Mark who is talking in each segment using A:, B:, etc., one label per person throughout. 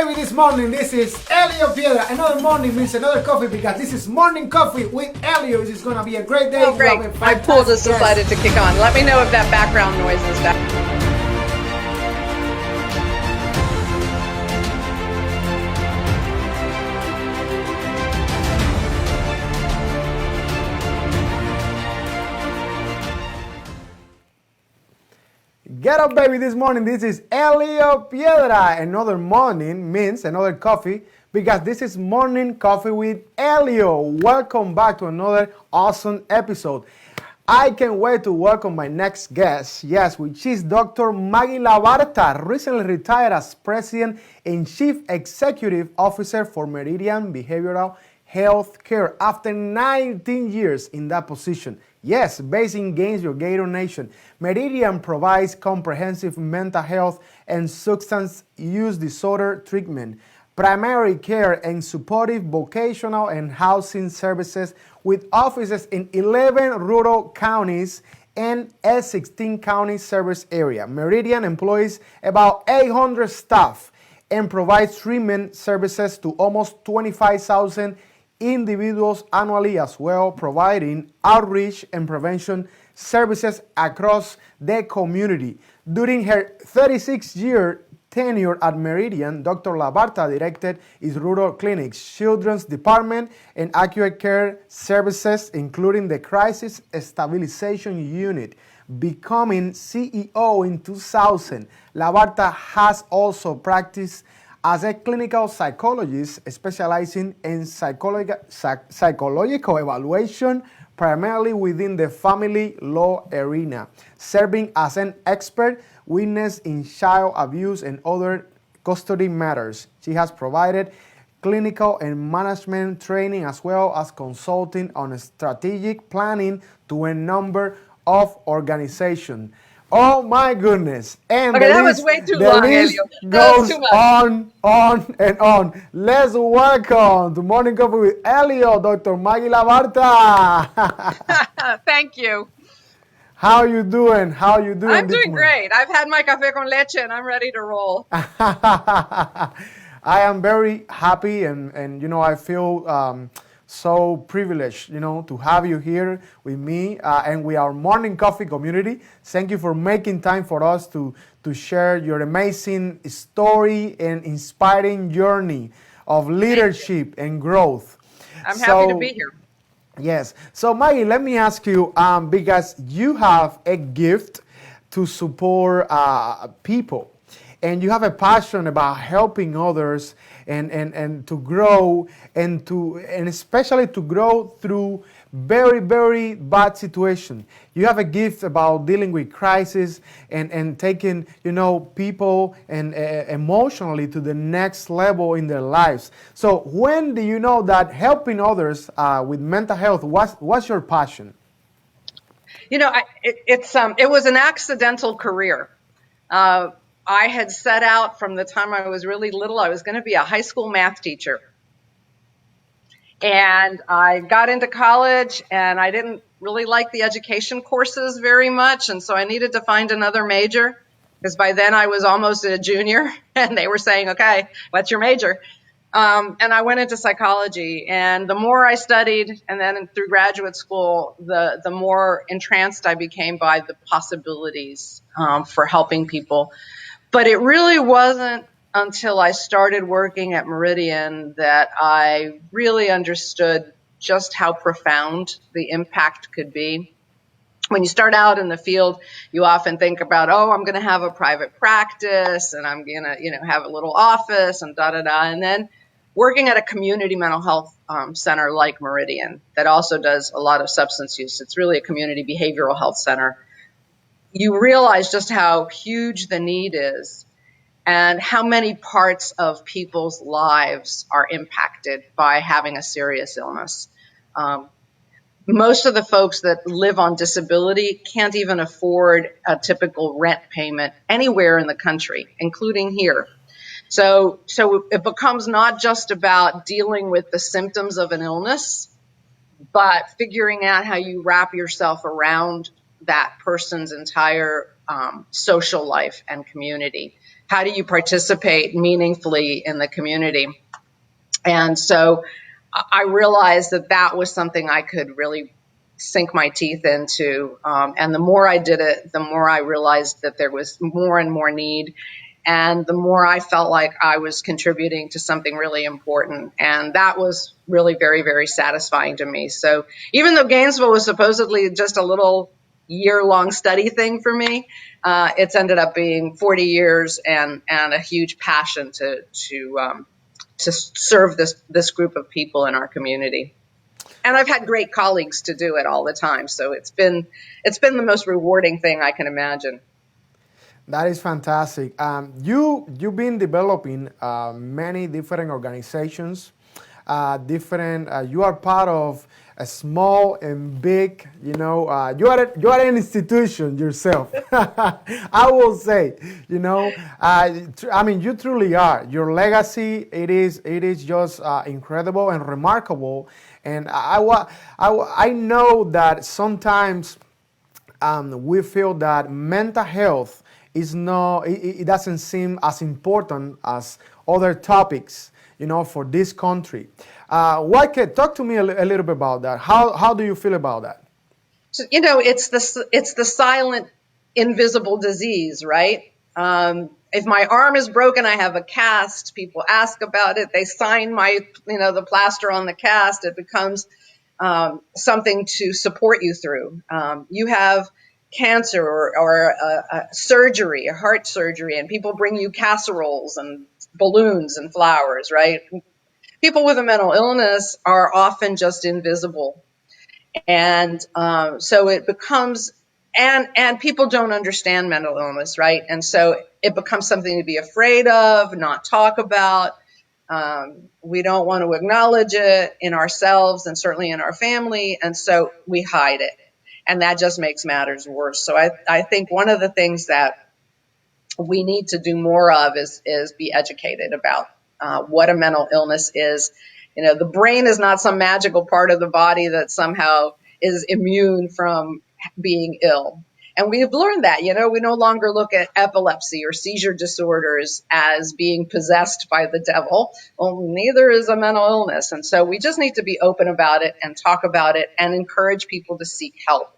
A: baby, this morning. This is Elio Piedra. Another morning means another coffee because this is morning coffee with Elio. This is going to be a great day.
B: Oh, great. My pool just decided to kick on. Let me know if that background noise is back.
A: Get up, baby, this morning. This is Elio Piedra. Another morning means another coffee because this is morning coffee with Elio. Welcome back to another awesome episode. I can't wait to welcome my next guest, which is Dr. Maggie Labarta, recently retired as President and Chief Executive Officer for Meridian Behavioral Health Care after 19 years in that position. Yes, based in Gainesville, Gator Nation, Meridian provides comprehensive mental health and substance use disorder treatment, primary care, and supportive vocational and housing services with offices in 11 rural counties and a 16 county service area. Meridian employs about 800 staff and provides treatment services to almost 25,000 individuals annually, as well providing outreach and prevention services across the community. During her 36-year tenure at Meridian, Dr. Labarta directed its rural clinics, children's department, and acute care services, including the crisis stabilization unit. Becoming CEO in 2000, Labarta has also practiced as a clinical psychologist specializing in psychological evaluation, primarily within the family law arena, serving as an expert witness in child abuse and other custody matters. She has provided clinical and management training as well as consulting on strategic planning to a number of organizations. Oh my goodness. And
B: okay, that was way too long, Elio.
A: Goes on, and on. Let's welcome to Morning Coffee with Elio, Dr. Maggie Labarta.
B: Thank you.
A: How you doing?
B: I'm doing great. I've had my café con leche and I'm ready to roll.
A: I am very happy and I feel so privileged, to have you here with me and with our morning coffee community. Thank you for making time for us to share your amazing story and inspiring journey of leadership and growth.
B: I'm happy to be here.
A: Yes. So Maggie, let me ask you, because you have a gift to support people, and you have a passion about helping others and to grow and especially to grow through very, very bad situation. You have a gift about dealing with crisis and taking, people and emotionally to the next level in their lives. So when do you know that helping others with mental health what's your passion?
B: It was an accidental career. I had set out from the time I was really little. I was going to be a high school math teacher. And I got into college and I didn't really like the education courses very much. And so I needed to find another major because by then I was almost a junior and they were saying, okay, what's your major? And I went into psychology, and the more I studied and then through graduate school, the more entranced I became by the possibilities for helping people. But it really wasn't until I started working at Meridian that I really understood just how profound the impact could be. When you start out in the field, you often think about, I'm going to have a private practice and I'm going to, have a little office and da-da-da. And then working at a community mental health center like Meridian that also does a lot of substance use. It's really a community behavioral health center. You realize just how huge the need is and how many parts of people's lives are impacted by having a serious illness. Most of the folks that live on disability can't even afford a typical rent payment anywhere in the country, including here. So it becomes not just about dealing with the symptoms of an illness, but figuring out how you wrap yourself around that person's entire social life and community. how do you participate meaningfully in the community? And so I realized that that was something I could really sink my teeth into. And the more I did it, the more I realized that there was more and more need. And the more I felt like I was contributing to something really important. And that was really very, very satisfying to me. So even though Gainesville was supposedly just a little year-long study thing for me, it's ended up being 40 years and a huge passion to serve this group of people in our community. And I've had great colleagues to do it all the time. So it's been the most rewarding thing I can imagine.
A: That is fantastic. You've been developing many different organizations, you are part of a small and big. You are an institution yourself. I will say, I mean, you truly are. Your legacy, it is just incredible and remarkable. And I know that sometimes we feel that mental health is not, it doesn't seem as important as other topics, for this country. Talk to me a little bit about that. How do you feel about that?
B: So, it's the silent, invisible disease, right? If my arm is broken, I have a cast. People ask about it. They sign the plaster on the cast. It becomes something to support you through. You have cancer or surgery, a heart surgery, and people bring you casseroles and balloons and flowers, right? People with a mental illness are often just invisible. And so it becomes, and people don't understand mental illness, right? And so it becomes something to be afraid of, not talk about. We don't want to acknowledge it in ourselves and certainly in our family. And so we hide it. And that just makes matters worse. So I think one of the things that we need to do more of is be educated about what a mental illness is. The brain is not some magical part of the body that somehow is immune from being ill. And we've learned that, we no longer look at epilepsy or seizure disorders as being possessed by the devil. Well, neither is a mental illness. And so we just need to be open about it and talk about it and encourage people to seek help.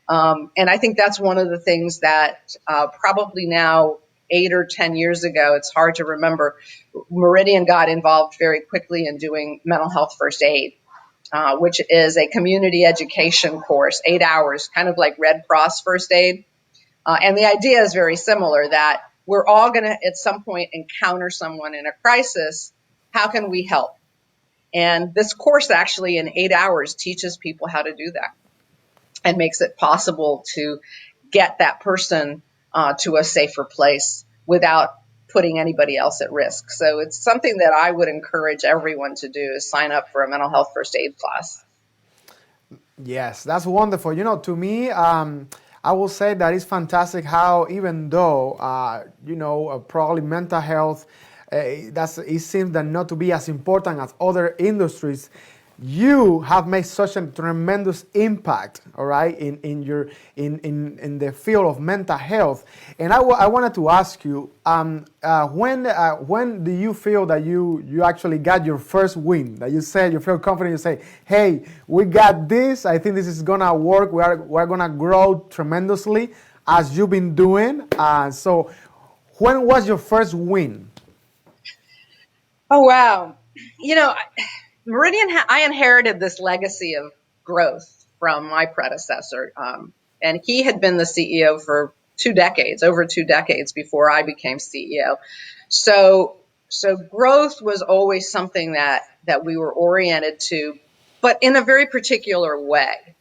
B: And I think that's one of the things that probably now 8 or 10 years ago, it's hard to remember, Meridian got involved very quickly in doing mental health first aid, which is a community education course, 8 hours, kind of like Red Cross first aid. And the idea is very similar, that we're all going to at some point encounter someone in a crisis. How can we help? And this course actually in 8 hours teaches people how to do that and makes it possible to get that person to a safer place without putting anybody else at risk. So it's something that I would encourage everyone to do, is sign up for a mental health first aid class.
A: Yes, that's wonderful. To me, I will say that it's fantastic how, even though, probably mental health, it seems that not to be as important as other industries, you have made such a tremendous impact, all right, in the field of mental health. And I wanted to ask you, when do you feel that you actually got your first win? That you said you feel confident. You say, "Hey, we got this. I think this is gonna work. We're gonna grow tremendously as you've been doing." So, when was your first win?
B: Oh wow, Meridian, I inherited this legacy of growth from my predecessor, and he had been the CEO for over 2 decades before I became CEO. So growth was always something that we were oriented to, but in a very particular way.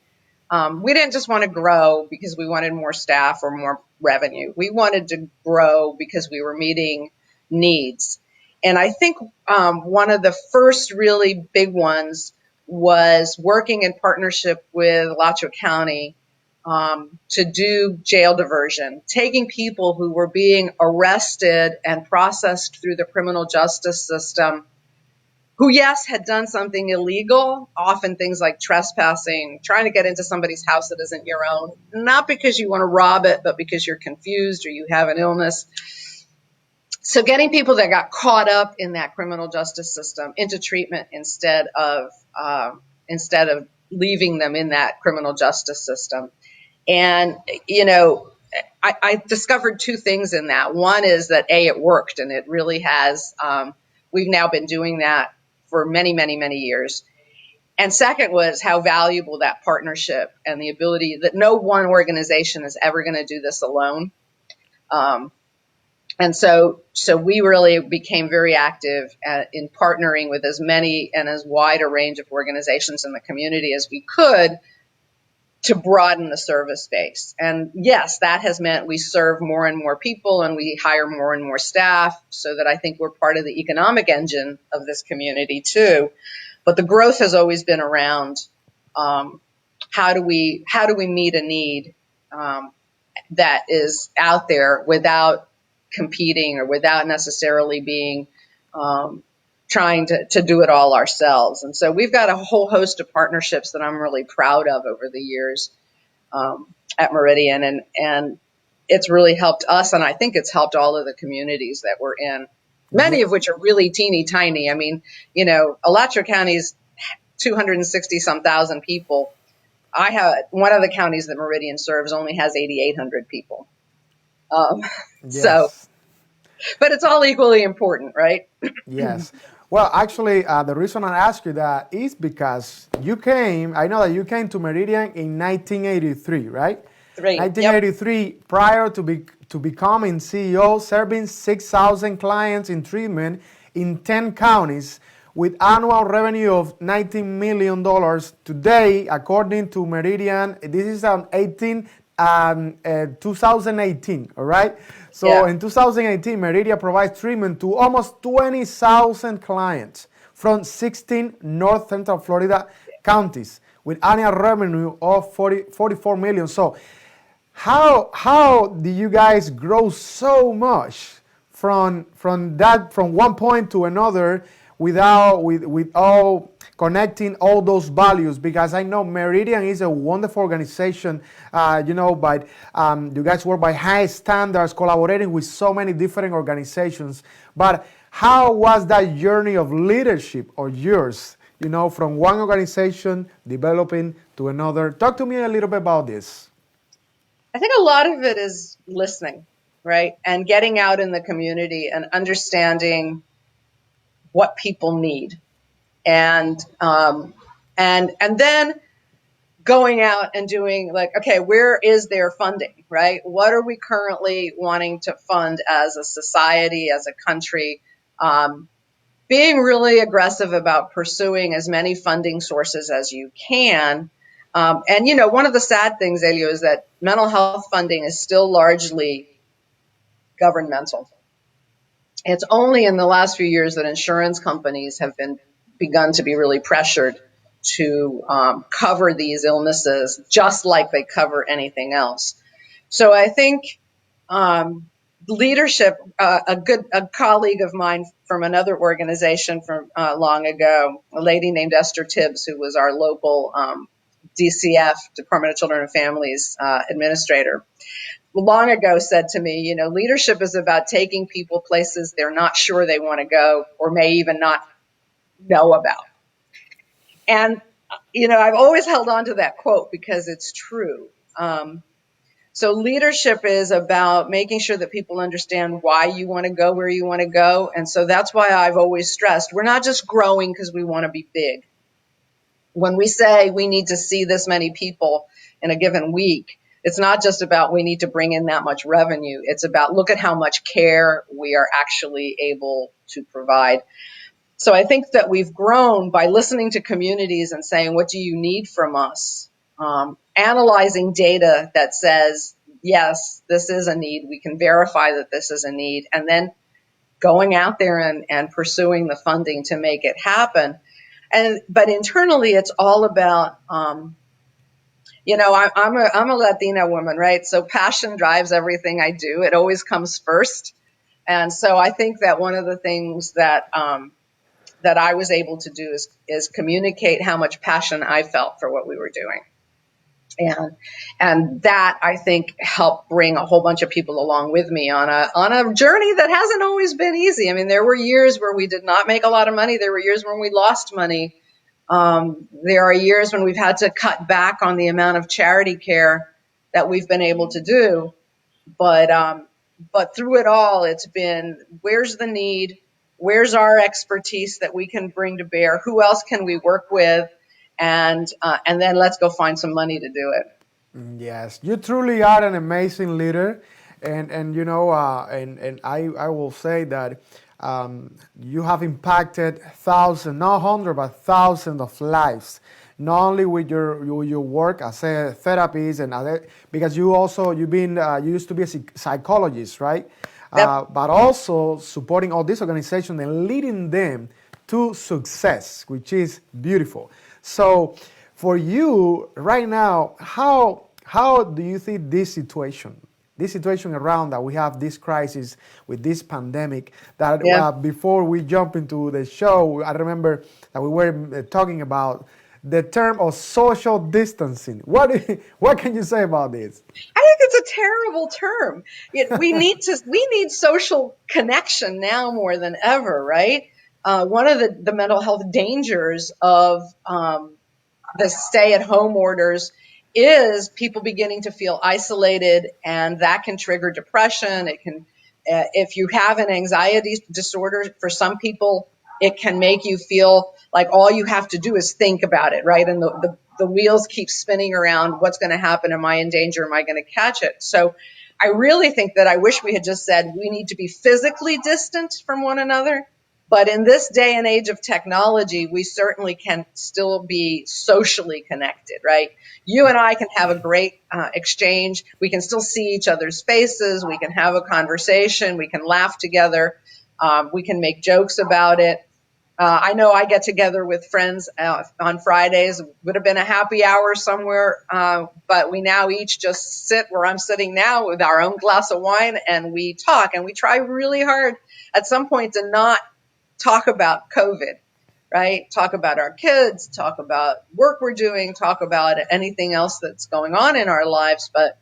B: We didn't just want to grow because we wanted more staff or more revenue. We wanted to grow because we were meeting needs. And I think one of the first really big ones was working in partnership with Alachua County to do jail diversion, taking people who were being arrested and processed through the criminal justice system, who, yes, had done something illegal, often things like trespassing, trying to get into somebody's house that isn't your own, not because you want to rob it, but because you're confused or you have an illness. So getting people that got caught up in that criminal justice system into treatment instead of leaving them in that criminal justice system. And, I discovered two things in that. One is that it worked, and it really has. We've now been doing that for many, many, many years. And second was how valuable that partnership and the ability that no one organization is ever going to do this alone. And so we really became very active in partnering with as many and as wide a range of organizations in the community as we could to broaden the service base. And yes, that has meant we serve more and more people and we hire more and more staff, so that I think we're part of the economic engine of this community too. But the growth has always been around how do we meet a need that is out there without competing or without necessarily being trying to do it all ourselves. And so we've got a whole host of partnerships that I'm really proud of over the years at Meridian, and it's really helped us, and I think it's helped all of the communities that we're in, many of which are really teeny tiny. I mean, Alachua County's 260 some thousand people. I have one of the counties that Meridian serves only has 8,800 people.
A: Yes.
B: So, but it's all equally important, right?
A: Yes. Well, actually, the reason I ask you that is because I know that you came to Meridian in 1983, right? 1983, yep. Prior to becoming CEO, serving 6,000 clients in treatment in 10 counties with annual revenue of $19 million. Today, according to Meridian, this is 2018, all right? So yeah. In 2018, Meridian provides treatment to almost 20,000 clients from 16 North Central Florida counties with annual revenue of $44 million. So how do you guys grow so much from one point to another with all connecting all those values? Because I know Meridian is a wonderful organization, but you guys work by high standards, collaborating with so many different organizations. But how was that journey of leadership of yours, from one organization developing to another? Talk to me a little bit about this.
B: I think a lot of it is listening, right? And getting out in the community and understanding what people need. And then going out and doing okay, where is their funding, right? What are we currently wanting to fund as a society, as a country? Being really aggressive about pursuing as many funding sources as you can. And one of the sad things, Elio, is that mental health funding is still largely governmental. It's only in the last few years that insurance companies have begun to be really pressured to cover these illnesses just like they cover anything else. So I think leadership, a colleague of mine from another organization from long ago, a lady named Esther Tibbs, who was our local DCF, Department of Children and Families administrator, long ago said to me, leadership is about taking people places they're not sure they want to go or may even not know about. And, I've always held on to that quote because it's true. So leadership is about making sure that people understand why you want to go where you want to go. And so that's why I've always stressed, we're not just growing because we want to be big. When we say we need to see this many people in a given week, it's not just about we need to bring in that much revenue. It's about look at how much care we are actually able to provide. So I think that we've grown by listening to communities and saying, what do you need from us? Analyzing data that says, yes, this is a need. We can verify that this is a need. And then going out there and pursuing the funding to make it happen. But internally, it's all about, I'm a Latina woman, right? So passion drives everything I do. It always comes first. And so I think that one of the things that I was able to do is communicate how much passion I felt for what we were doing. And that, I think, helped bring a whole bunch of people along with me on a journey that hasn't always been easy. I mean, there were years where we did not make a lot of money. There were years when we lost money. There are years when we've had to cut back on the amount of charity care that we've been able to do. But through it all, it's been, where's the need? Where's our expertise that we can bring to bear? Who else can we work with? And then let's go find some money to do it.
A: Yes, you truly are an amazing leader, and you know, and I will say that you have impacted thousands, not hundreds, but thousands of lives. Not only with your work as a therapist and other, because you used to be a psychologist, right?
B: Yep.
A: But also supporting all these organizations and leading them to success, which is beautiful. So for you right now, how do you see this situation around that we have this crisis with this pandemic that
B: Yeah.
A: before we jump into the show, I remember that we were talking about the term of social distancing. What can you say about this?
B: I think it's a terrible term. We need social connection now more than ever, right? One of the mental health dangers of the stay-at-home orders is people beginning to feel isolated, and that can trigger depression. It can, if you have an anxiety disorder, for some people, it can make you feel like all you have to do is think about it, right? And the wheels keep spinning around. What's going to happen? Am I in danger? Am I going to catch it? So I really think that I wish we had just said we need to be physically distant from one another. But in this day and age of technology, we certainly can still be socially connected, right? You and I can have a great exchange. We can still see each other's faces. We can have a conversation. We can laugh together. We can make jokes about it. I know I get together with friends on Fridays. It would have been a happy hour somewhere, but we now each just sit where I'm sitting now with our own glass of wine, and we talk. And we try really hard at some point to not talk about COVID, right? Talk about our kids, talk about work we're doing, talk about anything else that's going on in our lives. But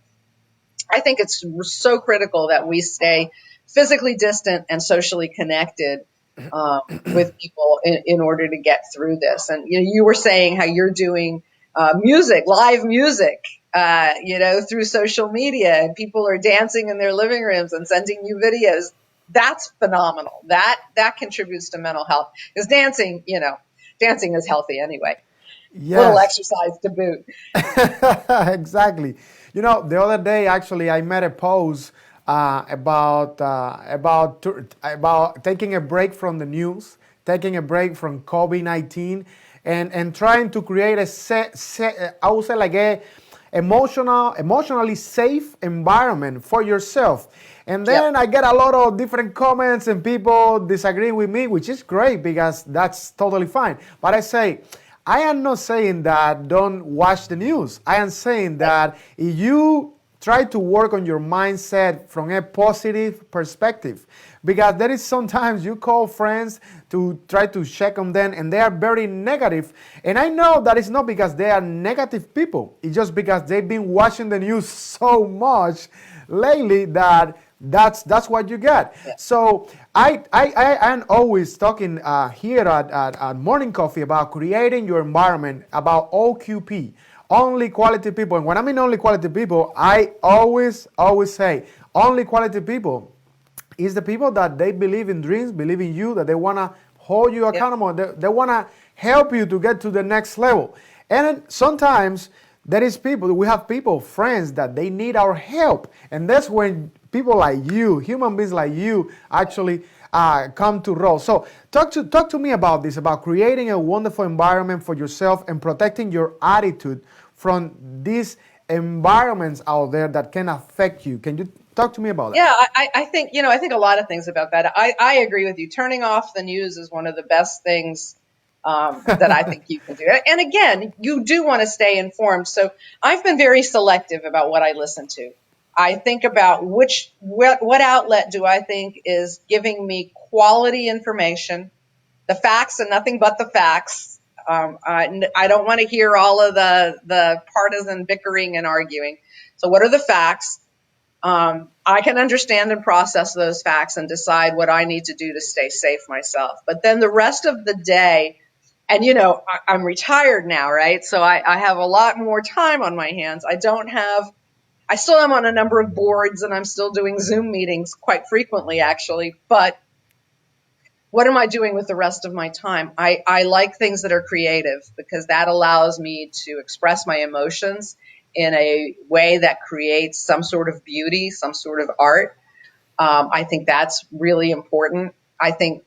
B: I think it's so critical that we stay physically distant and socially connected with people in order to get through this. And you were saying how you're doing music, live music, through social media, and people are dancing in their living rooms and sending you videos. That's phenomenal. That contributes to mental health, because dancing is healthy anyway. Little
A: Yes.
B: exercise to boot.
A: Exactly. You know, the other day actually I made a post about taking a break from the news, taking a break from COVID-19, and trying to create I would say like a emotionally safe environment for yourself. And then
B: Yep.
A: I get a lot of different comments and people disagree with me, which is great because that's totally fine. But I am not saying that don't watch the news. I am saying that if you try to work on your mindset from a positive perspective, because there is sometimes you call friends to try to check on them and they are very negative. And I know that it's not because they are negative people. It's just because they've been watching the news so much lately that that's what you get.
B: Yeah.
A: So I am always talking here at Morning Coffee about creating your environment, about OQP, only quality people. And when I mean only quality people, I always say only quality people is the people that they believe in dreams, believe in you, that they want to hold you accountable, they want to help you to get to the next level. And sometimes we have people, friends, that they need our help. And that's when people like you, human beings like you, actually come to roll. So talk to me about this, about creating a wonderful environment for yourself and protecting your attitude from these environments out there that can affect you. Can you talk to me about that?
B: Yeah, I think a lot of things about that. I agree with you. Turning off the news is one of the best things that I think you can do. And again, you do want to stay informed. So I've been very selective about what I listen to. I think about what outlet do I think is giving me quality information, the facts and nothing but the facts, I don't want to hear all of the partisan bickering and arguing. So what are the facts? I can understand and process those facts and decide what I need to do to stay safe myself. But then the rest of the day, and I'm retired now, right? So I have a lot more time on my hands. I still am on a number of boards, and I'm still doing Zoom meetings quite frequently, actually. But what am I doing with the rest of my time? I like things that are creative, because that allows me to express my emotions in a way that creates some sort of beauty, some sort of art. I think that's really important. I think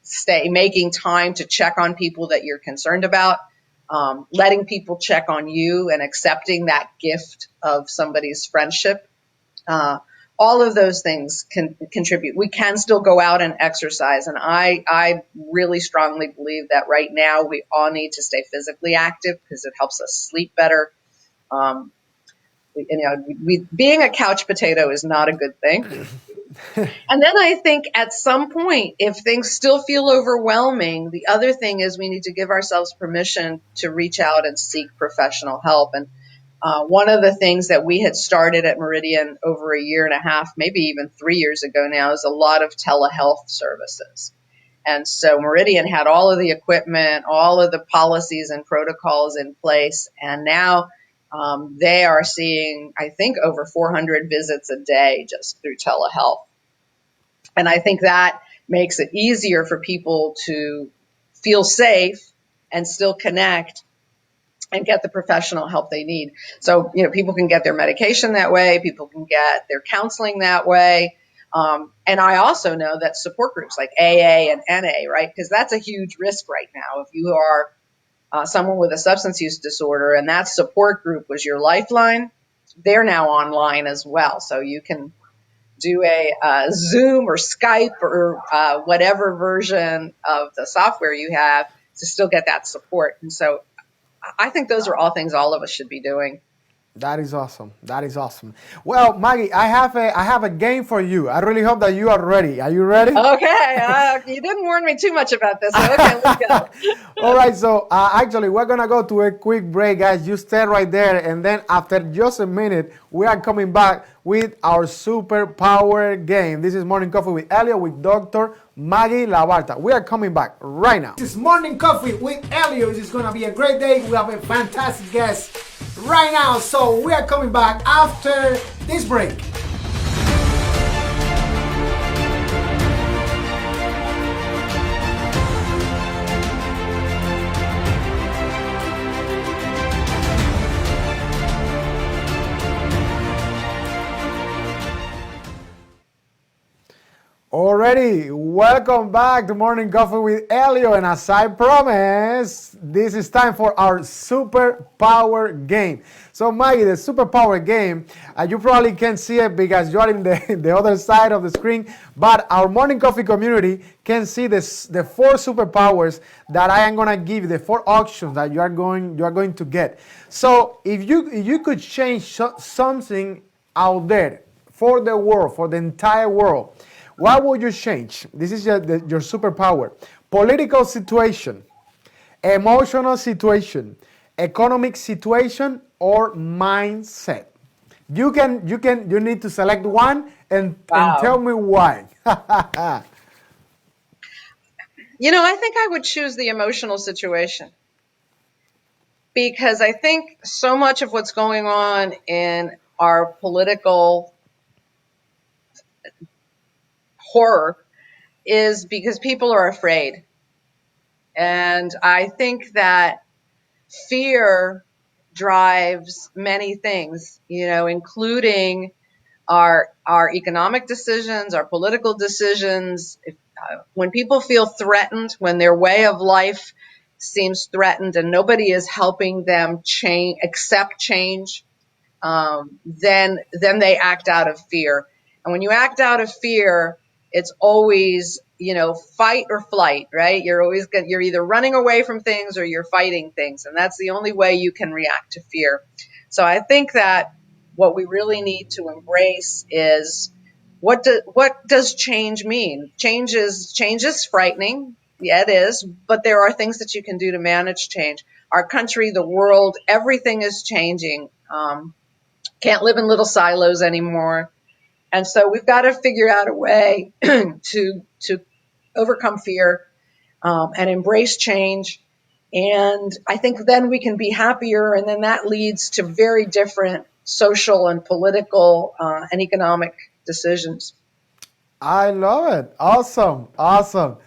B: making time to check on people that you're concerned about, letting people check on you, and accepting that gift of somebody's friendship. All of those things can contribute. We can still go out and exercise. And I really strongly believe that right now we all need to stay physically active, because it helps us sleep better. Being a couch potato is not a good thing. And then I think at some point, if things still feel overwhelming, the other thing is we need to give ourselves permission to reach out and seek professional help. And one of the things that we had started at Meridian over a year and a half, maybe even 3 years ago now, is a lot of telehealth services. And so Meridian had all of the equipment, all of the policies and protocols in place. And now they are seeing, I think, over 400 visits a day just through telehealth. And I think that makes it easier for people to feel safe and still connect and get the professional help they need. So, people can get their medication that way. People can get their counseling that way. And I also know that support groups like AA and NA, right? Because that's a huge risk right now. If you are someone with a substance use disorder and that support group was your lifeline, they're now online as well. So you can do a Zoom or Skype or whatever version of the software you have to still get that support. And so I think those are all things all of us should be doing.
A: That is awesome. That is awesome. Well, Maggie, I have a game for you. I really hope that you are ready. Are you ready?
B: Okay. You didn't warn me too much about this. So okay, let's go.
A: All right. So actually, we're going to go to a quick break, guys. You stay right there. And then after just a minute, we are coming back with our superpower game. This is Morning Coffee with Elliot with Dr. Maggie Labarta. We are coming back right now. This is Morning Coffee with Elliot. This is going to be a great day. We have a fantastic guest right now. So we are coming back after this break. Alrighty, welcome back to Morning Coffee with Elio, and as I promised, this is time for our superpower game. So Maggie, the superpower game, you probably can't see it because you're in the other side of the screen, but our Morning Coffee community can see the 4 superpowers that I am gonna give you, the 4 options that you are going to get. So if you could change something out there for the world, for the entire world, what would you change? This is your superpower. Political situation, emotional situation, economic situation, or mindset. You need to select one and tell me why.
B: I think I would choose the emotional situation, because I think so much of what's going on in our political horror is because people are afraid. And I think that fear drives many things, including our economic decisions, our political decisions. When people feel threatened, when their way of life seems threatened and nobody is helping them accept change, then they act out of fear. And when you act out of fear, it's always, fight or flight, right? You're either running away from things or you're fighting things. And that's the only way you can react to fear. So I think that what we really need to embrace is what does change mean? Change is frightening. Yeah, it is. But there are things that you can do to manage change. our country, the world, everything is changing. Can't live in little silos anymore. And so we've got to figure out a way to overcome fear and embrace change. And I think then we can be happier. And then that leads to very different social and political and economic decisions.
A: I love it. Awesome. Awesome.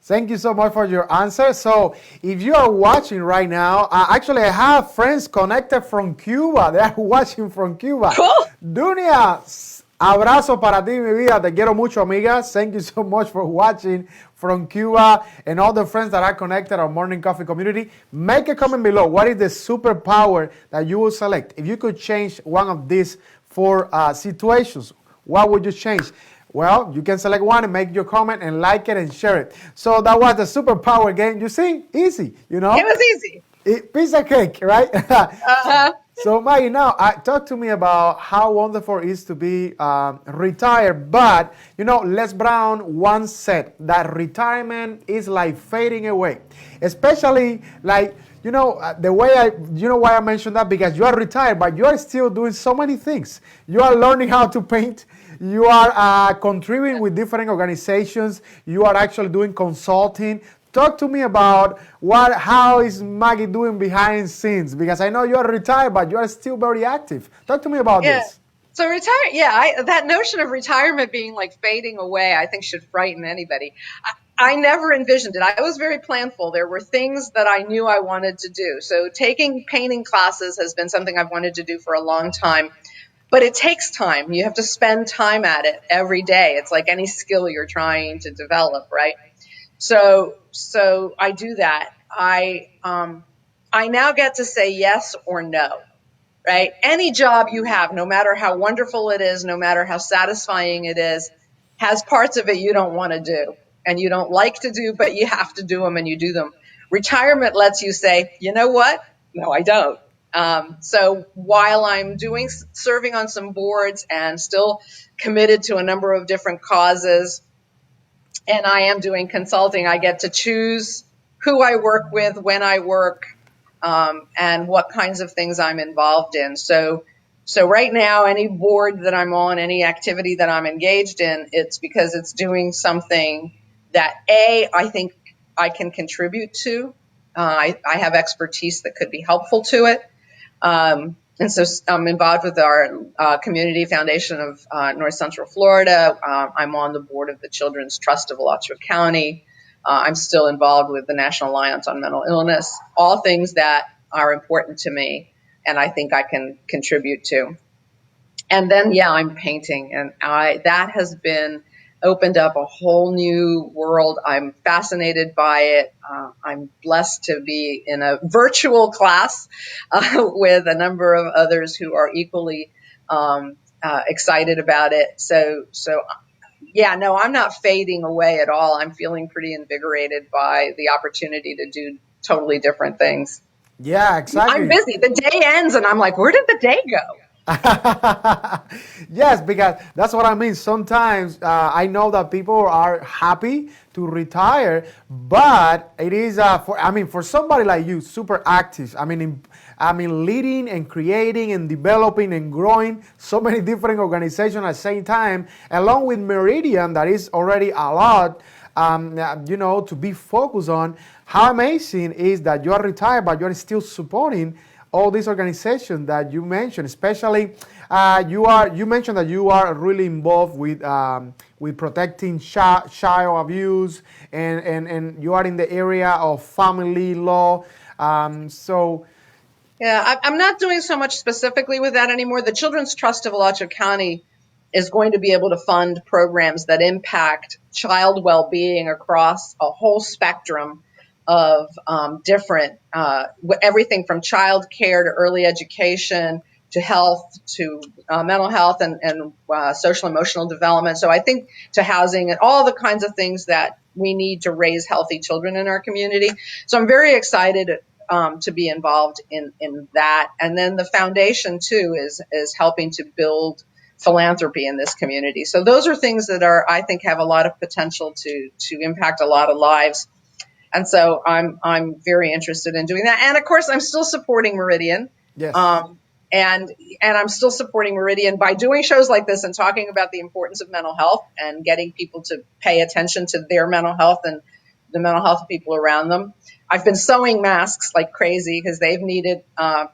A: Thank you so much for your answer. So, if you are watching right now, actually, I have friends connected from Cuba. They are watching from Cuba.
B: Cool.
A: Dunia, abrazo para ti, mi vida. Te quiero mucho, amiga. Thank you so much for watching from Cuba and all the friends that are connected our Morning Coffee community. Make a comment below. What is the superpower that you will select? If you could change one of these four situations, what would you change? Well, you can select one and make your comment and like it and share it. So that was the superpower game. You see? Easy, you know?
B: It was easy.
A: Piece of cake, right?
B: Uh-huh.
A: So Maggie, now talk to me about how wonderful it is to be retired. But, you know, Les Brown once said that retirement is like fading away. Especially like, you know, you know why I mentioned that? Because you are retired, but you are still doing so many things. You are learning how to paint. You are contributing with different organizations. You are actually doing consulting. Talk to me about how is Maggie doing behind the scenes? Because I know you are retired, but you are still very active. Talk to me about this.
B: So that notion of retirement being like fading away, I think should frighten anybody. I never envisioned it. I was very planful. There were things that I knew I wanted to do. So taking painting classes has been something I've wanted to do for a long time. But it takes time. You have to spend time at it every day. It's like any skill you're trying to develop, right? So I do that. I now get to say yes or no, right? Any job you have, no matter how wonderful it is, no matter how satisfying it is, has parts of it you don't want to do and you don't like to do, but you have to do them and you do them. Retirement lets you say, you know what? No, I don't. So while I'm serving on some boards and still committed to a number of different causes, and I am doing consulting, I get to choose who I work with, when I work, and what kinds of things I'm involved in. So right now, any board that I'm on, any activity that I'm engaged in, it's because it's doing something that I think I can contribute to. I have expertise that could be helpful to it. And so I'm involved with our community foundation of North Central Florida. I'm on the board of the Children's Trust of Alachua County. I'm still involved with the National Alliance on Mental Illness, all things that are important to me and I think I can contribute to. And then, I'm painting, and that has been opened up a whole new world. I'm fascinated by it. I'm blessed to be in a virtual class with a number of others who are equally excited about it. So I'm not fading away at all. I'm feeling pretty invigorated by the opportunity to do totally different things.
A: Yeah, exactly.
B: I'm busy. The day ends, and I'm like, where did the day go?
A: Yes, because that's what I mean. Sometimes I know that people are happy to retire, but it is for somebody like you, super active. I mean, leading and creating and developing and growing so many different organizations at the same time, along with Meridian, that is already a lot. To be focused on. How amazing is that you are retired, but you are still supporting all these organizations that you mentioned, especially you mentioned that you are really involved with protecting child abuse, and you are in the area of family law. I'm
B: not doing so much specifically with that anymore. The Children's Trust of Alachua County is going to be able to fund programs that impact child well-being across a whole spectrum of different, everything from child care to early education to health to mental health and social emotional development. So I think to housing and all the kinds of things that we need to raise healthy children in our community. So I'm very excited to be involved in that. And then the foundation too is helping to build philanthropy in this community. So those are things that I think have a lot of potential to impact a lot of lives. And so I'm very interested in doing that. And of course, I'm still supporting Meridian.
A: Yes.
B: And I'm still supporting Meridian by doing shows like this and talking about the importance of mental health and getting people to pay attention to their mental health and the mental health of people around them. I've been sewing masks like crazy because they've needed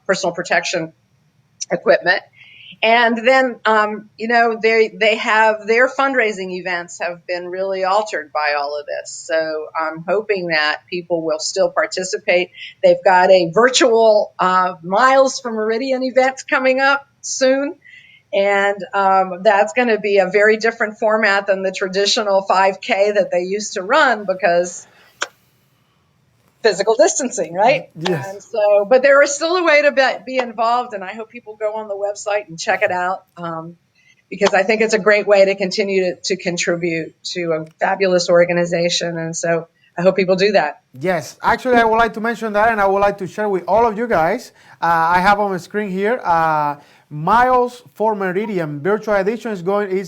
B: personal protection equipment. And then, they have their fundraising events have been really altered by all of this. So I'm hoping that people will still participate. They've got a virtual Miles for Meridian event coming up soon. And that's going to be a very different format than the traditional 5K that they used to run because physical distancing, right?
A: Yes.
B: And so, but there is still a way to be involved, and I hope people go on the website and check it out because I think it's a great way to continue to contribute to a fabulous organization, and so I hope people do that.
A: Yes, actually, I would like to mention that, and I would like to share with all of you guys. I have on the screen here. Miles for Meridian virtual edition is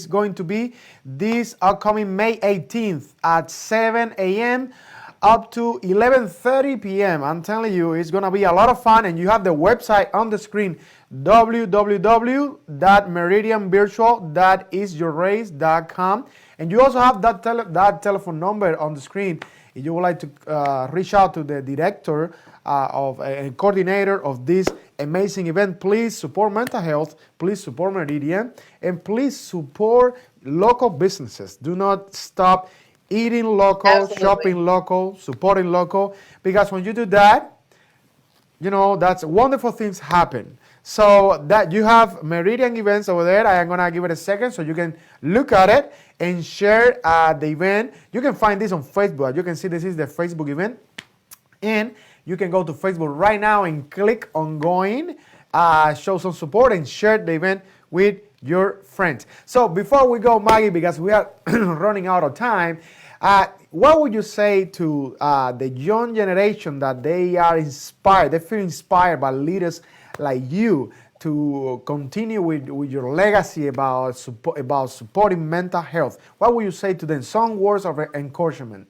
A: going to be this upcoming May 18th at 7 a.m. up to 11:30 p.m. I'm telling you, it's going to be a lot of fun, and you have the website on the screen, www.meridianvirtual.isyourrace.com, and you also have that telephone number on the screen if you would like to reach out to the director and coordinator of this amazing event. Please support mental health, please support Meridian, and please support local businesses. Do not stop eating local,
B: Absolutely.
A: shopping local, supporting local, because when you do that, that's wonderful things happen. So that you have Meridian events over there. I am going to give it a second so you can look at it and share the event. You can find this on Facebook. You can see this is the Facebook event. And you can go to Facebook right now and click on going, show some support, and share the event with your friends. So before we go, Maggie, because we are running out of time, what would you say to the young generation that they are inspired, they feel inspired by leaders like you to continue with your legacy about supporting mental health? What would you say to them? Some words of encouragement.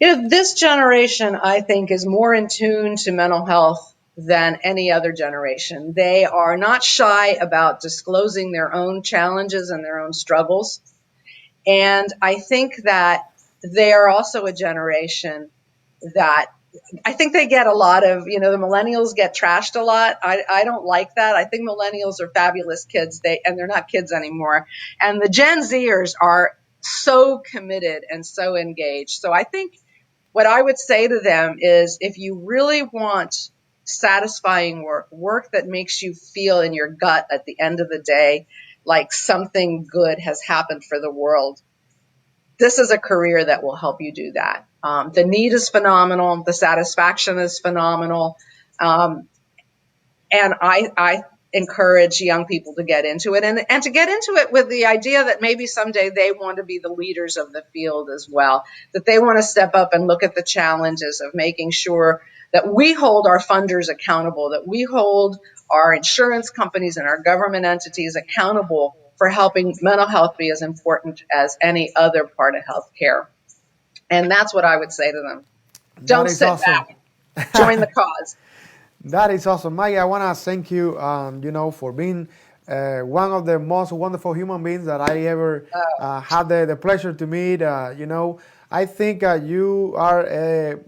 B: This generation, I think, is more in tune to mental health than any other generation. They are not shy about disclosing their own challenges and their own struggles. And I think that they are also a generation that I think they get a lot of, the millennials get trashed a lot. I don't like that. I think millennials are fabulous kids. And they're not kids anymore. And the Gen Zers are so committed and so engaged. So I think what I would say to them is if you really want satisfying work that makes you feel in your gut at the end of the day like something good has happened for the world, this is a career that will help you do that. The need is phenomenal. The satisfaction is phenomenal. And I encourage young people to get into it and to get into it with the idea that maybe someday they want to be the leaders of the field as well, that they want to step up and look at the challenges of making sure that we hold our funders accountable, that we hold our insurance companies and our government entities accountable for helping mental health be as important as any other part of healthcare. And that's what I would say to them. Don't sit back. Join the cause.
A: That is awesome. Maggie, I want to thank you, for being one of the most wonderful human beings that I ever had the pleasure to meet. I think you are a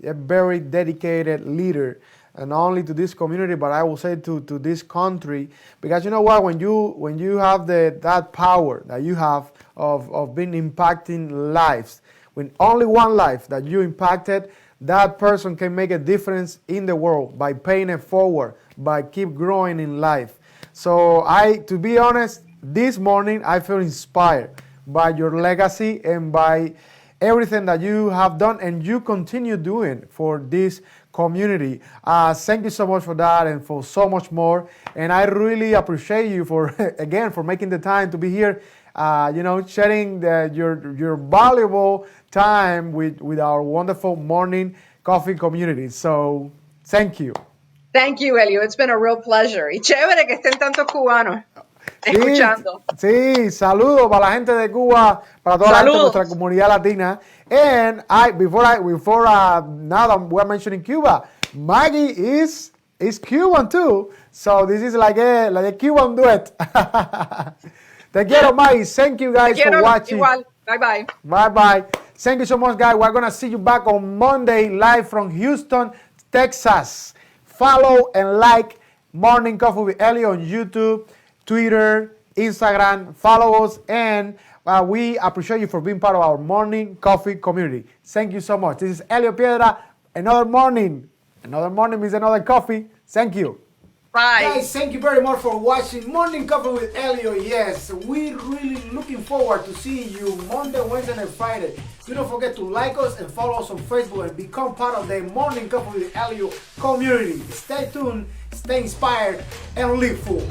A: very dedicated leader, and not only to this community, but I will say to this country, because you know what, when you have that power that you have of being impacting lives, when only one life that you impacted, that person can make a difference in the world by paying it forward, by keep growing in life. So to be honest, this morning I feel inspired by your legacy and by everything that you have done and you continue doing for this community. Thank you so much for that and for so much more. And I really appreciate you for making the time to be here, sharing your valuable time with our wonderful morning coffee community. So thank you.
B: Thank you, Elio. It's been a real pleasure. Y chévere que estén tantos cubanos. escuchando.
A: Sí, saludos para la gente de Cuba, para toda la gente de nuestra comunidad latina. And now that we're mentioning Cuba, Maggie is Cuban too. So this is like a Cuban duet. Te quiero, Maggie. Thank you guys for watching.
B: Igual. Bye-bye.
A: Bye-bye. Thank you so much, guys. We're going to see you back on Monday live from Houston, Texas. Follow and like Morning Coffee with Elio on YouTube, Twitter, Instagram. Follow us, and we appreciate you for being part of our Morning Coffee community. Thank you so much. This is Elio Piedra. Another morning. Another morning means another coffee. Thank you.
B: Bye.
A: Guys, thank you very much for watching Morning Coffee with Elio. Yes, we're really looking forward to seeing you Monday, Wednesday, and Friday. Do not forget to like us and follow us on Facebook and become part of the Morning Coffee with Elio community. Stay tuned, stay inspired, and live full.